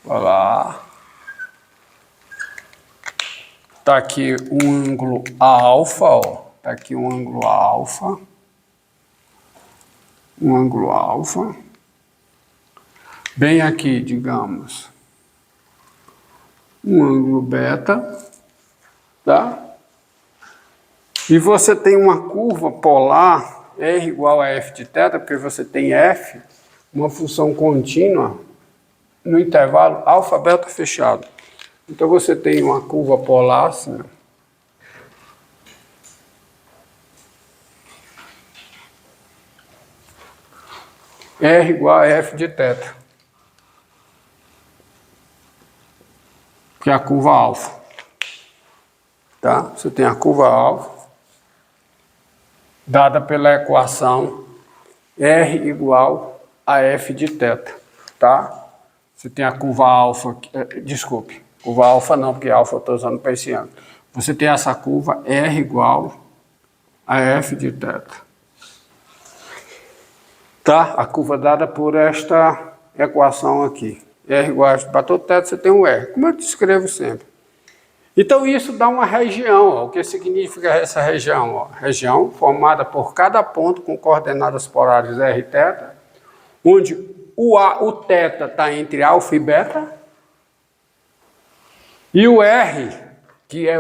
Olha lá. Tá aqui um ângulo alfa, ó. Tá aqui um ângulo alfa. Um ângulo alfa. Bem aqui, digamos, um ângulo beta, tá? E você tem uma curva polar, R igual a f de θ, porque você tem f, uma função contínua, no intervalo alfa, beta fechado. Então você tem uma curva polar assim, R igual a f de θ, que é a curva alfa. Tá? Você tem a curva alfa, dada pela equação R igual a f de θ, tá? Você tem a curva alfa, desculpe, curva alfa não, porque alfa eu estou usando para esse ângulo. Você tem essa curva R igual a f de θ. Tá? A curva dada por esta equação aqui. R igual a, para todo θ você tem um R, como eu descrevo sempre. Então isso dá uma região, ó. O que significa essa região? Ó? Região formada por cada ponto com coordenadas polares R e θ, onde o θ está entre alfa e beta, e o R, que é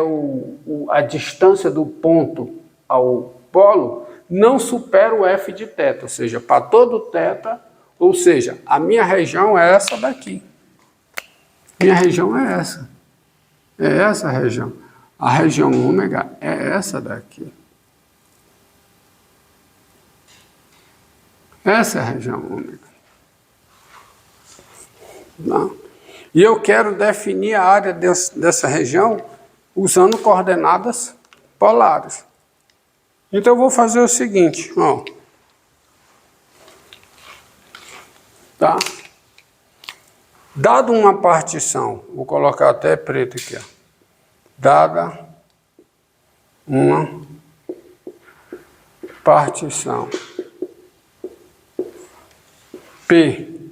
a distância do ponto ao polo, não supera o f de θ, ou seja, para todo θ, ou seja, a minha região é essa daqui. Minha região é essa. É essa a região. A região ômega é essa daqui. Essa é a região ômega. Não. E eu quero definir a área dessa região usando coordenadas polares. Então eu vou fazer o seguinte, ó. Tá? Dado uma partição, vou colocar até preto aqui, ó. Dada uma partição P,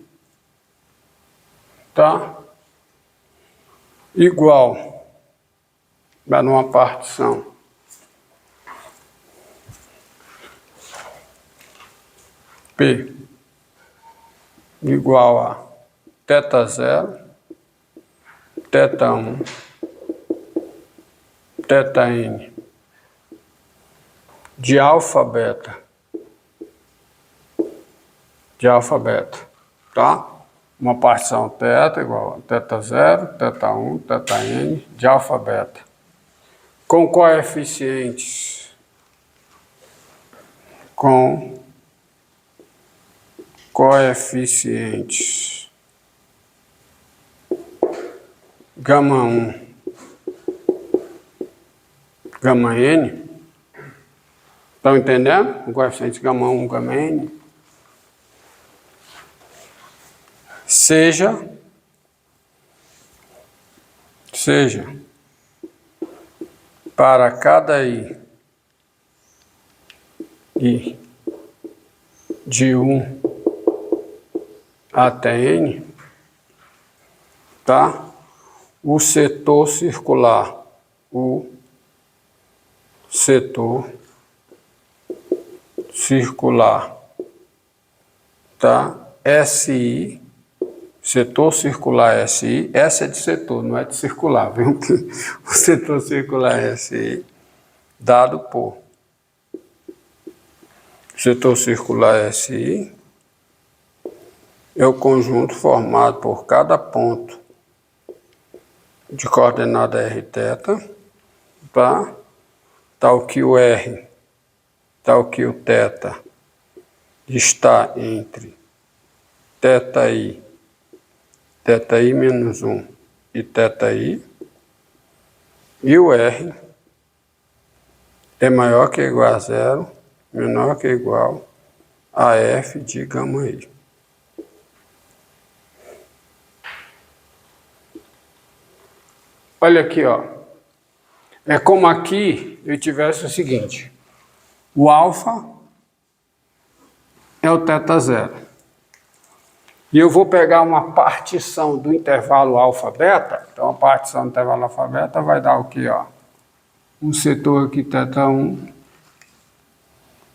tá? Igual, dada uma partição P igual a θ0, θ1, θn de alfa beta, tá? Uma partição θ igual a θ0, θ1, θn de alfa beta, com coeficientes, gama 1, gama n. Estão entendendo? O coeficiente gama 1, gama n. Seja para cada i de 1 até n, tá? O setor circular, tá? SI, setor circular SI, essa é de setor, não é de circular, viu? O setor circular SI, dado por setor circular SI, é o conjunto formado por cada ponto de coordenada r θ, tá? Tal que o R, tal que o θ está entre θi menos 1 e θi, e o R é maior que ou igual a zero, menor que ou igual a f de gama i. Olha aqui, ó. É como aqui eu tivesse o seguinte: o alfa é o θ0. E eu vou pegar uma partição do intervalo alfa-beta. Então, a partição do intervalo alfa-beta vai dar o quê? Ó? Um setor aqui, θ1.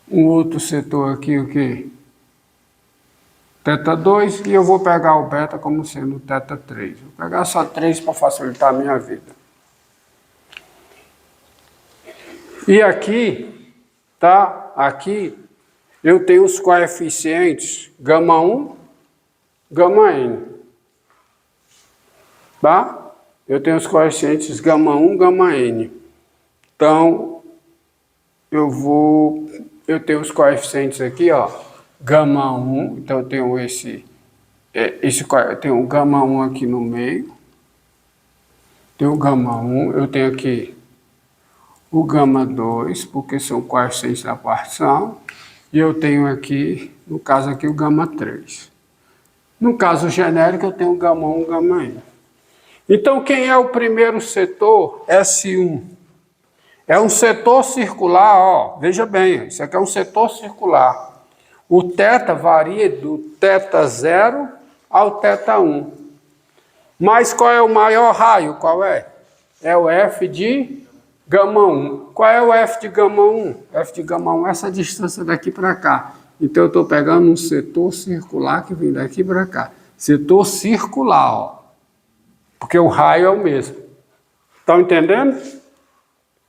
Um outro setor aqui, o quê? θ2. E eu vou pegar o beta como sendo θ3. Vou pegar só 3 para facilitar a minha vida. E aqui, tá? Aqui eu tenho os coeficientes γ1, γn. Tá? Eu tenho os coeficientes γ1, γn. Então, eu tenho os coeficientes aqui, ó, γ1, então eu tenho eu tenho um γ1 aqui no meio, tenho o γ1, eu tenho aqui o γ2, porque são coeficientes da partição, e eu tenho aqui, no caso aqui, o γ3. No caso genérico, eu tenho o γ1, γn. Então, quem é o primeiro setor? S1. É um setor circular, ó, veja bem, isso aqui é um setor circular. O θ varia do θ0 ao θ1. Mas qual é o maior raio? Qual é? É o F de γ1. Qual é o F de γ1? F de γ1 é essa distância daqui para cá. Então eu estou pegando um setor circular que vem daqui para cá. Setor circular, ó. Porque o raio é o mesmo. Estão entendendo?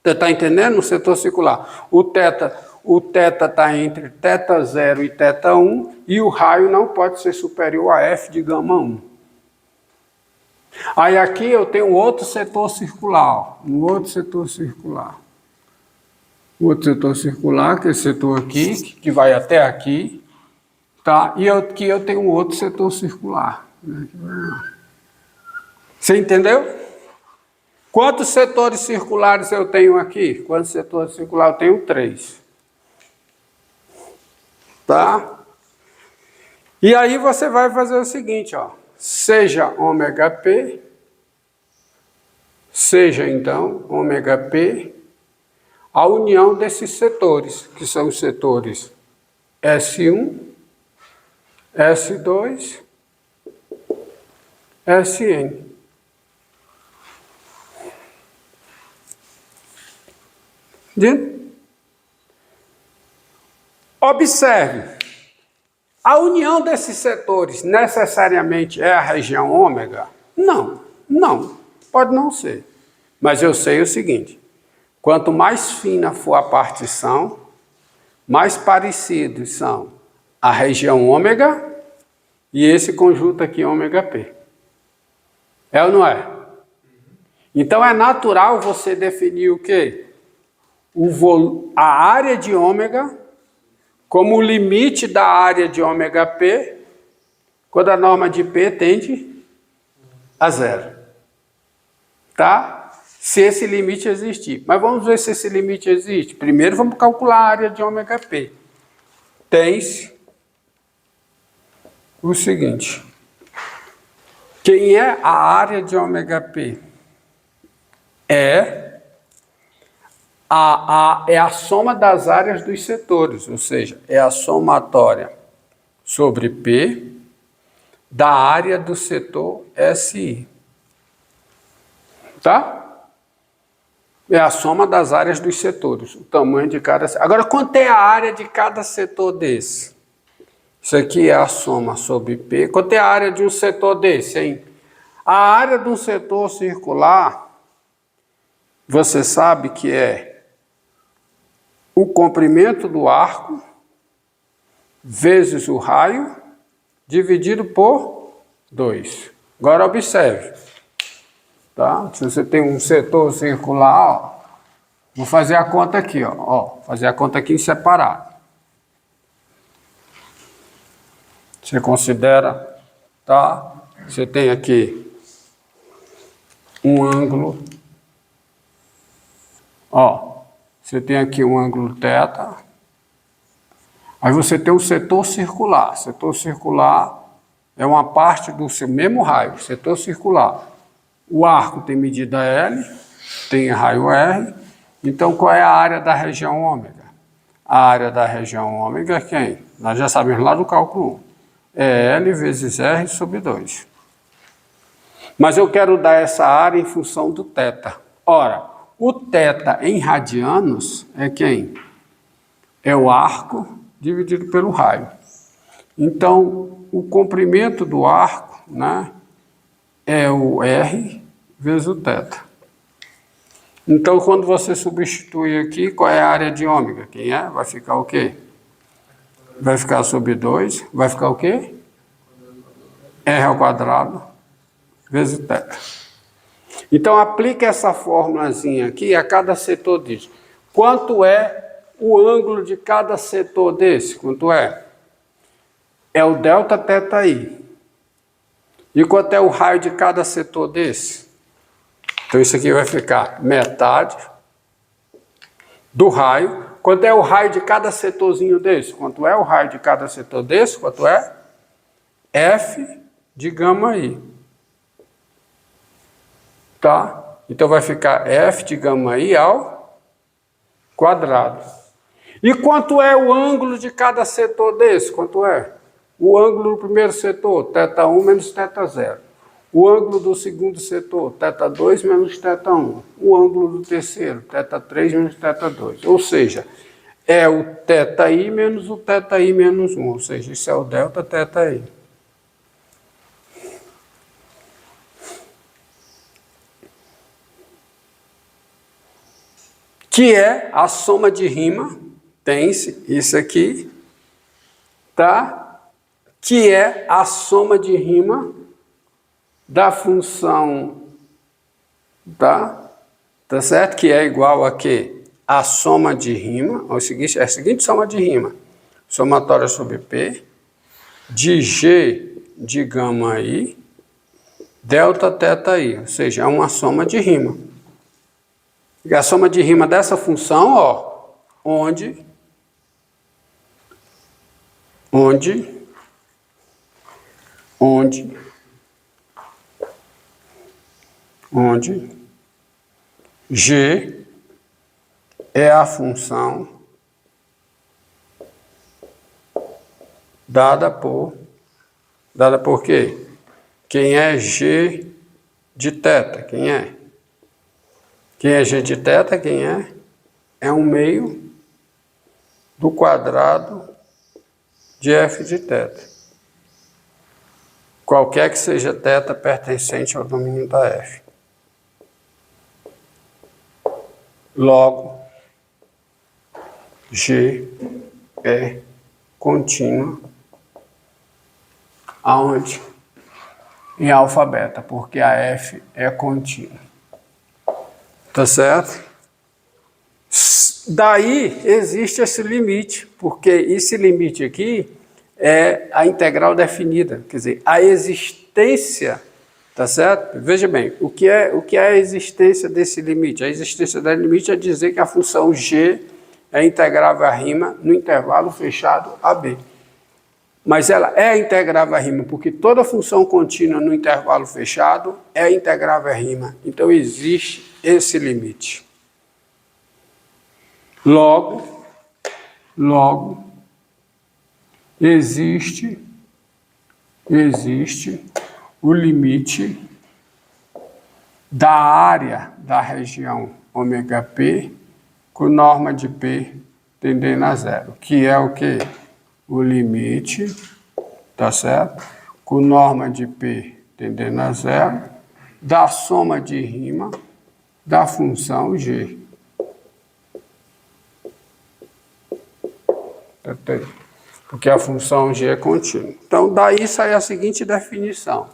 Você está entendendo? No setor circular. O θ está entre θ0 e θ1 e o raio não pode ser superior a F de γ1. Aí aqui eu tenho outro setor circular, ó, um outro setor circular. Outro setor circular, que é esse setor aqui, que vai até aqui, tá? E aqui eu tenho um outro setor circular. Você entendeu? Quantos setores circulares eu tenho aqui? Quantos setores circulares? Eu tenho 3. Tá? E aí você vai fazer o seguinte, ó. Seja ômega-P, seja então ômega-P, a união desses setores, que são os setores S1, S2, Sn. Observe, a união desses setores necessariamente é a região ômega? Não, pode não ser. Mas eu sei o seguinte, quanto mais fina for a partição, mais parecidos são a região ômega e esse conjunto aqui ômega-P. É ou não é? Então é natural você definir o quê? A área de ômega como o limite da área de ômega-P, quando a norma de P tende a 0. Tá? Se esse limite existir. Mas vamos ver se esse limite existe. Primeiro vamos calcular a área de ômega-P. Tem-se o seguinte. Quem é a área de ômega-P? É a soma das áreas dos setores, ou seja, é a somatória sobre P da área do setor SI. Tá? É a soma das áreas dos setores, o tamanho de cada setor. Agora, quanto é a área de cada setor desse? Isso aqui é a soma sobre P. Quanto é a área de um setor desse, hein? A área de um setor circular, você sabe que é o comprimento do arco vezes o raio dividido por 2. Agora observe. Tá? Se você tem um setor circular, ó, vou fazer a conta aqui, ó, fazer a conta aqui em separado. Você considera, tá? Você tem aqui um ângulo, ó. Você tem aqui um ângulo θ. Aí você tem um setor circular. Setor circular é uma parte do seu mesmo raio, setor circular. O arco tem medida L, tem raio R. Então, qual é a área da região ômega? A área da região ômega é quem? Nós já sabemos lá do cálculo 1. é L vezes R sobre 2. Mas eu quero dar essa área em função do θ. Ora, o θ em radianos é quem? É o arco dividido pelo raio. Então, o comprimento do arco, né, é o R vezes o θ. Então, quando você substitui aqui, qual é a área de ômega? Quem é? Vai ficar o quê? Vai ficar sobre 2. Vai ficar o quê? R ao quadrado vezes θ. Então, aplique essa formulazinha aqui a cada setor disso. Quanto é o ângulo de cada setor desse? Quanto é? É o delta θi. E quanto é o raio de cada setor desse? Então, isso aqui vai ficar metade do raio. Quanto é o raio de cada setorzinho desse? Quanto é o raio de cada setor desse? Quanto é? F de gama I. Tá? Então, vai ficar F de gama I ao quadrado. E quanto é o ângulo de cada setor desse? Quanto é? O ângulo do primeiro setor, θ1 menos θ0. O ângulo do segundo setor, θ2 menos θ1. O ângulo do terceiro, θ3 menos θ2. Ou seja, é o θi menos o θi menos 1. Ou seja, isso é o delta θi. Que é a soma de rima, tem-se isso aqui, tá? Que é a soma de rima da função, tá certo? Que é igual a quê? A soma de rima, é a seguinte soma de rima, somatória sobre P, de G de gama I, delta θi, ou seja, é uma soma de rima. E a soma de rima dessa função, ó, onde G é a função dada por quê? Quem é G de θ? Quem é? Quem é G de θ? Quem é? É 1/2 do quadrado de F de θ. Qualquer que seja θ pertencente ao domínio da F. Logo, G é contínua aonde? Em alfa beta, porque a F é contínua. Tá certo? Daí existe esse limite, porque esse limite aqui é a integral definida, quer dizer, a existência, tá certo? Veja bem, o que é a existência desse limite? A existência desse limite é dizer que a função g é integrável à rima no intervalo fechado AB. Mas ela é integrável à rima, porque toda função contínua no intervalo fechado é integrável à rima. Então existe esse limite. Logo, existe o limite da área da região ômega-P com norma de P tendendo a zero, que é o quê? O limite, tá certo? Com norma de P tendendo a zero, da soma de rima da função G. Porque a função G é contínua. Então, daí sai a seguinte definição.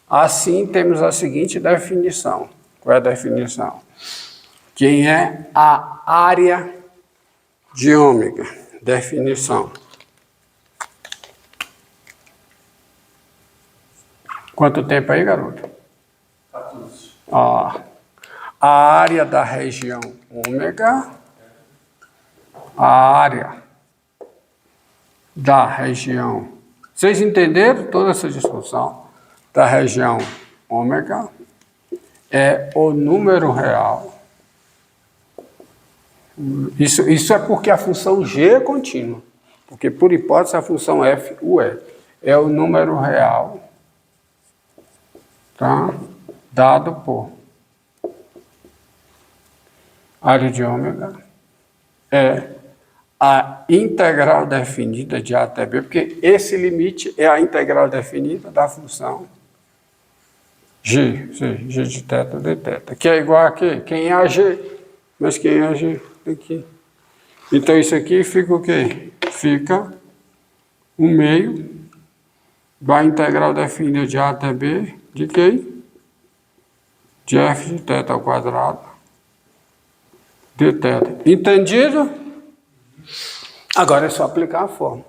Assim, temos a seguinte definição. Qual é a definição? Quem é a área de ômega? Definição. Quanto tempo aí, garoto? 14. A área da região ômega, a área da região, vocês entenderam toda essa discussão? Da região ômega é o número real. Isso é porque a função G é contínua, porque por hipótese a função F o é. é o número real, tá? Dado por área de ômega é a integral definida de A até B, porque esse limite é a integral definida da função G, G de θ de θ, que é igual a quê? Quem é a G? Mas quem é a G? Aqui. Então isso aqui fica o quê? Fica o meio da integral definida de A até B de quem? De f de θ ao quadrado de θ. Entendido? Agora é só aplicar a fórmula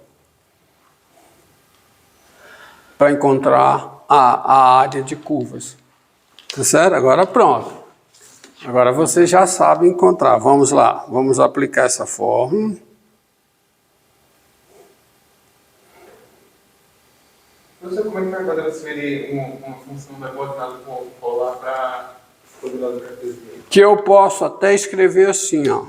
para encontrar a área de curvas. Tá certo? Agora pronto. Agora você já sabe encontrar. Vamos lá. Vamos aplicar essa fórmula. Professor, como é que vai agora transferir uma função da coordenada polar para a coordenada cartesiana? Que eu posso até escrever assim, ó.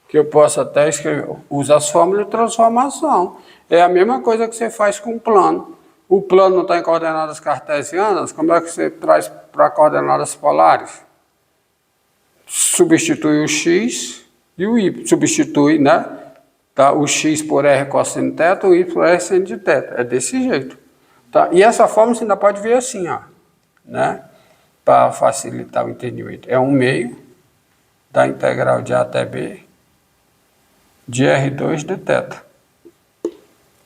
Que eu posso até escrever. Usa as fórmulas de transformação. É a mesma coisa que você faz com o plano. O plano não está em coordenadas cartesianas, como é que você traz para coordenadas polares? Substitui o x e o y. Substitui, né? Tá? O x por r cosseno de θ, o y por r seno de θ. É desse jeito. Tá? E essa fórmula você ainda pode ver assim, ó, né? Para facilitar o entendimento. É 1/2 da integral de A até B de R2 de θ.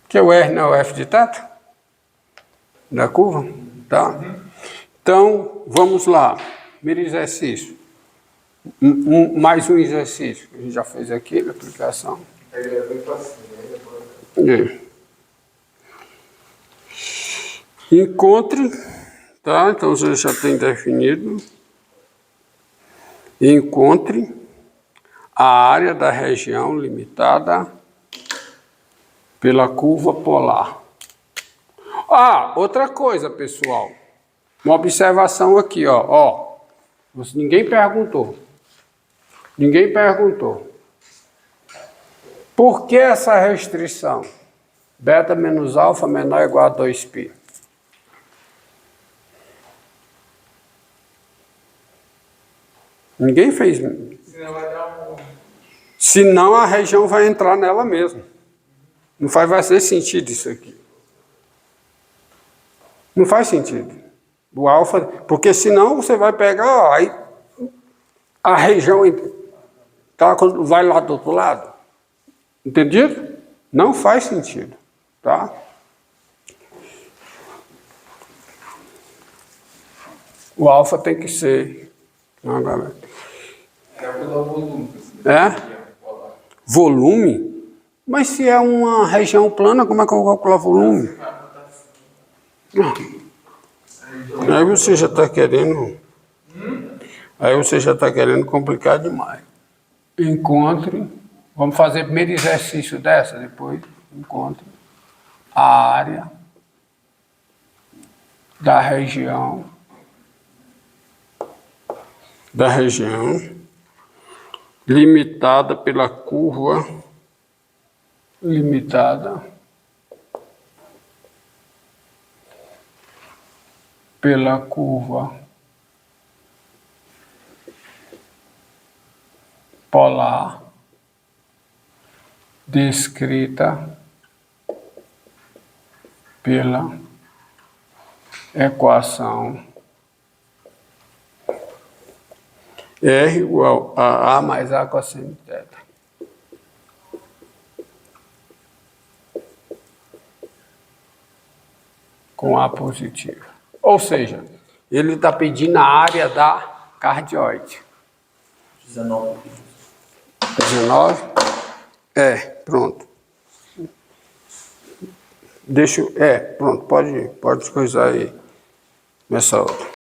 Que o R não é o f de θ? Da curva? Tá? Então, vamos lá. Primeiro exercício. Mais um exercício. A gente já fez aqui na aplicação. É bem fácil, Encontre, tá? Então você já tem definido. Encontre a área da região limitada pela curva polar. Ah, outra coisa, pessoal. Uma observação aqui, ó. Ninguém perguntou. Ninguém perguntou. Por que essa restrição? Beta menos alfa menor ou igual a 2π. Ninguém fez. Senão vai dar Senão a região vai entrar nela mesmo. Não vai fazer sentido isso aqui. Não faz sentido. O alfa, porque senão você vai pegar, aí a região tá, quando vai lá do outro lado. Entendido? Não faz sentido, tá? O alfa tem que ser. calcular o volume. Volume? Mas se é uma região plana, como é que eu vou calcular volume? Aí você já está querendo. Aí você já está querendo complicar demais. Encontre. Vamos fazer o primeiro exercício dessa, depois encontre a área da região limitada pela curva polar descrita pela equação R igual a A mais A cosseno de θ. Com A positiva. Ou seja, ele está pedindo a área da cardioide. 19. 19? Pronto. Pronto, pode coisar aí nessa outra.